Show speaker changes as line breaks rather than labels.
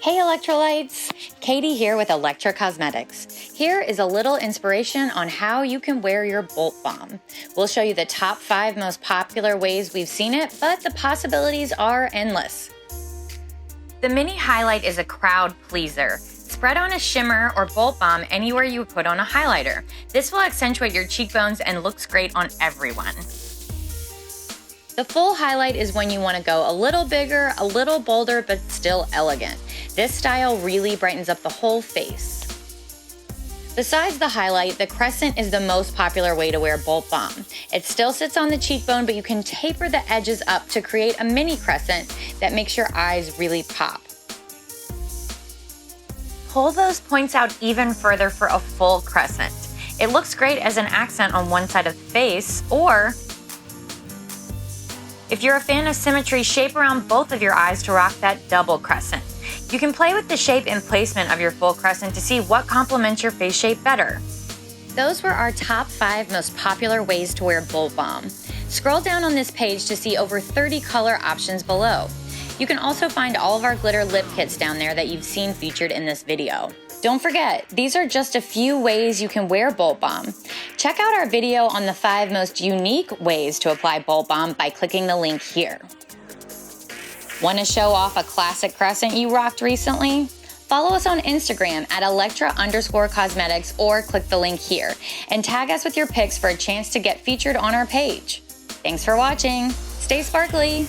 Hey electrolytes! Katie here with Electra Cosmetics. Here is a little inspiration on how you can wear your Bolt Balm. We'll show you the top 5 most popular ways we've seen it, but the possibilities are endless. The mini highlight is a crowd pleaser. Spread on a shimmer or Bolt Balm anywhere you put on a highlighter. This will accentuate your cheekbones and looks great on everyone. The full highlight is when you want to go a little bigger, a little bolder, but still elegant. This style really brightens up the whole face. Besides the highlight, the Crescent is the most popular way to wear Bolt Balm. It still sits on the cheekbone, but you can taper the edges up to create a mini crescent that makes your eyes really pop. Pull those points out even further for a full crescent. It looks great as an accent on one side of the face, or if you're a fan of symmetry, shape around both of your eyes to rock that double crescent. You can play with the shape and placement of your full crescent to see what complements your face shape better. Those were our top 5 most popular ways to wear Bolt Balm. Scroll down on this page to see over 30 color options below. You can also find all of our glitter lip kits down there that you've seen featured in this video. Don't forget, these are just a few ways you can wear Bolt Balm. Check out our video on the 5 most unique ways to apply Bolt Balm by clicking the link here. Want to show off a classic crescent you rocked recently? Follow us on Instagram at Electra_cosmetics or click the link here and tag us with your pics for a chance to get featured on our page. Thanks for watching. Stay sparkly.